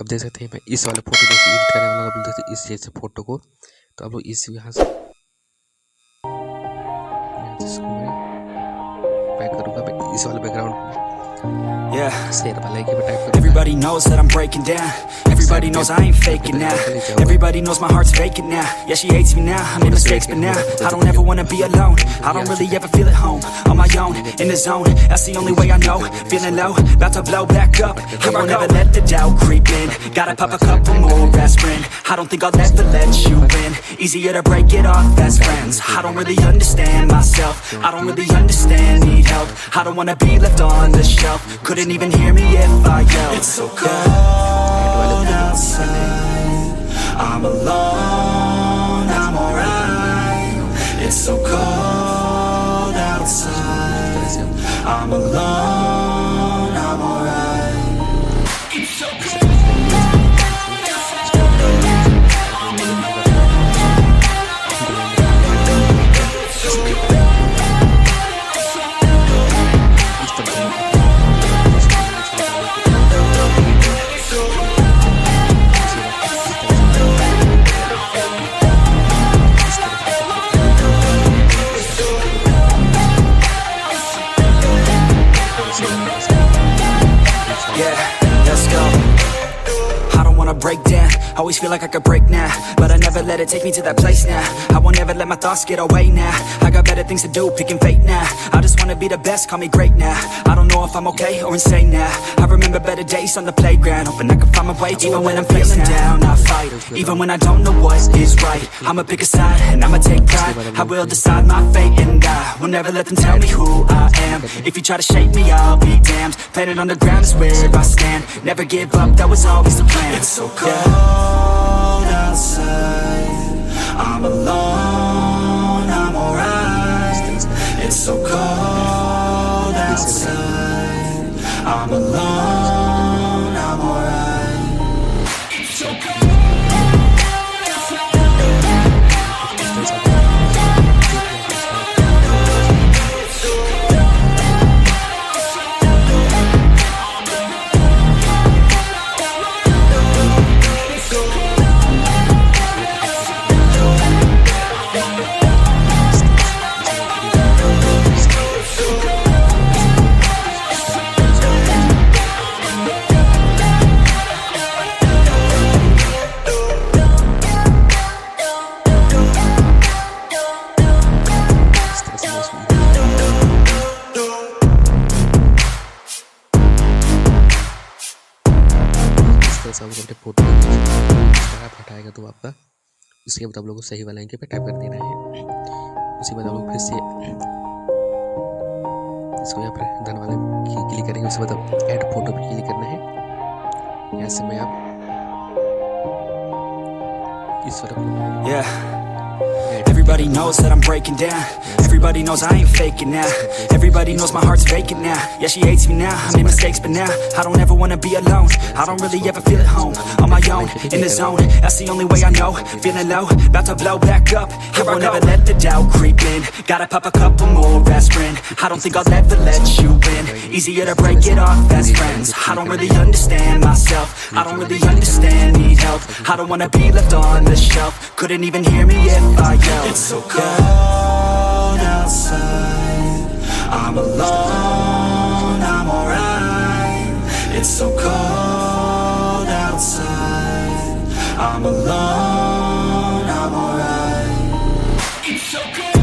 अब देख सकते हैं मैं इस वाले फोटो को एडिट करने वाला बोल देते इस जैसे फोटो को, तो आप लोग इस यहाँ से इसको मैं बैक करूँगा, मैं इस वाले background Everybody knows that I'm breaking down. Everybody knows I ain't faking now. Everybody knows my heart's vacant now. Yeah, she hates me now, I made mistakes but now I don't ever wanna be alone. I don't really ever feel at home. On my own, in the zone, that's the only way I know. Feeling low, about to blow back up. I won't ever let the doubt creep in. Gotta pop a couple more aspirin. I don't think I'll ever let you in. Easier to break it off best friends. I don't really understand myself. I don't really understand, need help. I don't wanna be left on the shelf. Couldn't even hear me if I yelled. It's so cold outside, I'm alone, I'm alright. It's so cold outside, I'm alone, I'm alright. It's so cold. Break down, always feel like I could break now, but I never let it take me to that place now. I won't ever let my thoughts get away now. I got better things to do, picking fate now. I just wanna be the best, call me great now. I don't know if I'm okay or insane now. I remember better days on the playground, hoping I can find my way. Even when I'm feeling down, I fight. Even when I don't know what is right, I'ma pick a side and I'ma take pride. I will decide my fate and I will never let them tell me who I am. If you try to shape me, I'll be damned. Planet on the ground is where I stand. Never give up, that was always the plan. It's so cold outside, I'm alone, I'm alright. It's so cold outside, I'm alone, I'm alright. It's so cold. Photo हटाएगा तो आपका उसके बाद आप लोगों को सही वाला लिंक पे टाइप कर देना है। उसके बाद आप लोग फिर से इसको यहाँ पर धन वाले क्लिक करेंगे। उसके बाद ऐड फोटो पे क्लिक करना है। यहाँ से मैं आप इस तरह Everybody knows that I'm breaking down. Everybody knows I ain't faking now. Everybody knows my heart's vacant now. Yeah, she hates me now, I made mistakes but now I don't ever wanna be alone. I don't really ever feel at home. On my own, in the zone, that's the only way I know. Feeling low, about to blow back up. I won't ever let the doubt creep in. Gotta pop a couple more aspirin. I don't think I'll ever let you in. Easier to break it off best friends. I don't really understand myself. I don't really understand, need help. I don't wanna be left on the shelf. Couldn't even hear me if I yelled. It's so cold outside, I'm alone, I'm alright. It's so cold outside, I'm alone, I'm alright. It's so cold.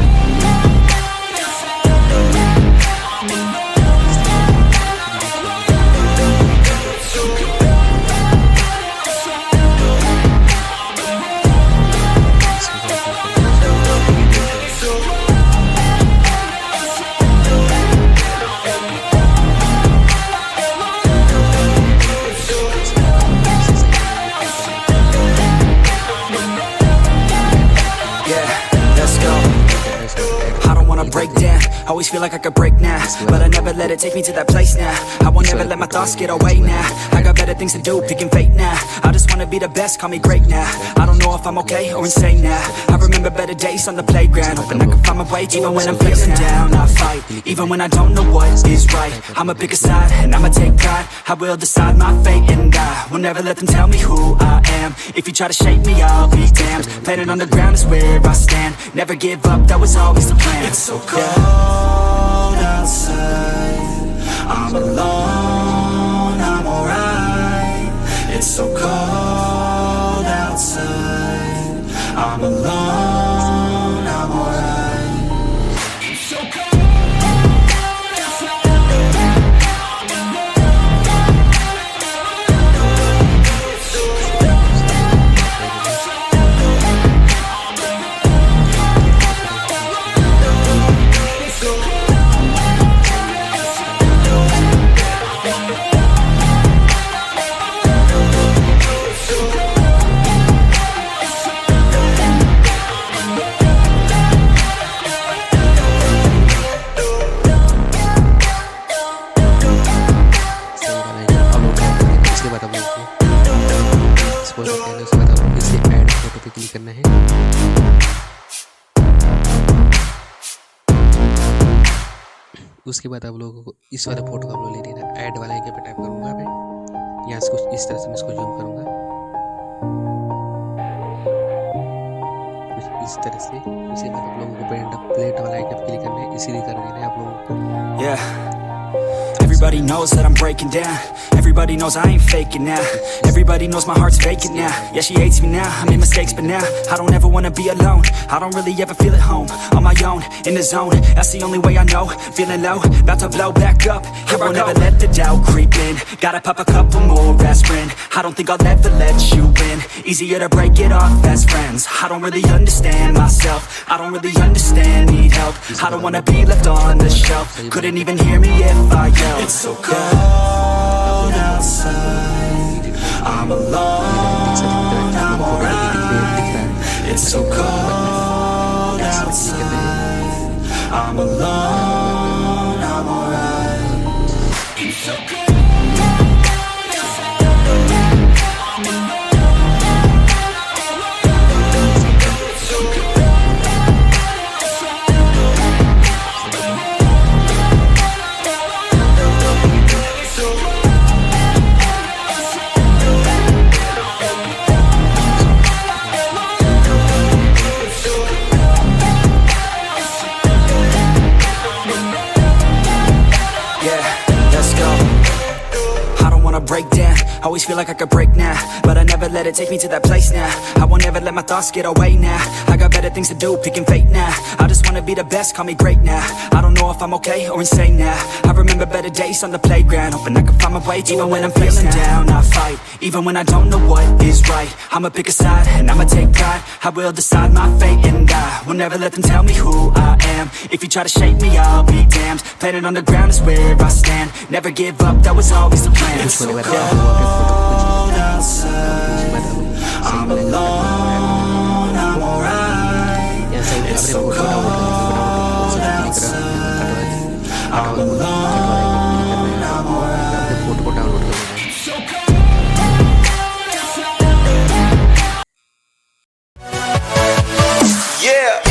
Break down, Always feel like I could break now, but I never let it take me to that place now. I won't ever let my thoughts get away now. I got better things to do, picking fate now. I just wanna be the best, call me great now. I don't know if I'm okay or insane now. I remember better days on the playground, hoping I can find my way. Even when I'm feeling down, I fight. Even when I don't know what is right, I'ma pick a side and I'ma take pride. I will decide my fate and I will never let them tell me who I am. If you try to shape me, I'll be damned. Planet on the ground is where I stand. Never give up, that was always the plan. It's so cold outside, I'm alone, I'm alright. It's so cold outside, I'm alone, I'm alright. It's so cold outside. Click करना है। उसके बाद आप लोगों को इस वाले photo का आप लोग ले लेना। ऐड वाला के पे टाइप करूंगा मैं, यहाँ से कुछ इस तरह से मैं इसको जूम करूंगा, कुछ इस तरह से। उसके बाद आप लोगों को प्लेट वाला आइकन पे क्लिक करना है, इसीलिए कर देना है आप लोगों को। Everybody knows that I'm breaking down. Everybody knows I ain't faking now. Everybody knows my heart's vacant now. Yeah, she hates me now, I made mistakes but now I don't ever wanna be alone. I don't really ever feel at home. On my own, in the zone, that's the only way I know. Feeling low, about to blow back up. Here I won't ever let the doubt creep in. Gotta pop a couple more aspirin. I don't think I'll ever let you in. Easier to break it off best friends. I don't really understand myself, I don't really understand, need help. I don't wanna be left on the shelf. Couldn't even hear me if I yelled. It's so cold outside, I'm alone, I'm alright. It's so cold outside, I'm alone, I'm alright. It's so cold. Break down, always feel like I could break now, but I never let it take me to that place now. I won't ever let my thoughts get away now. I got better things to do, picking fate now. I just wanna be the best, call me great now. I don't know if I'm okay or insane now. I remember better days on the playground, hoping I can find my way. Even when I'm feeling down, I fight. Even when I don't know what is right, I'ma pick a side and I'ma take pride. I will decide my fate and I will never let them tell me who I am. If you try to shape me, I'll be damned. Planet on the ground is where I stand. Never give up, that was always the plan. It's so cold outside, I'm alone, I'm alright. It's so cold outside, I'm alone, I'm alright. So cold outside. Yeah.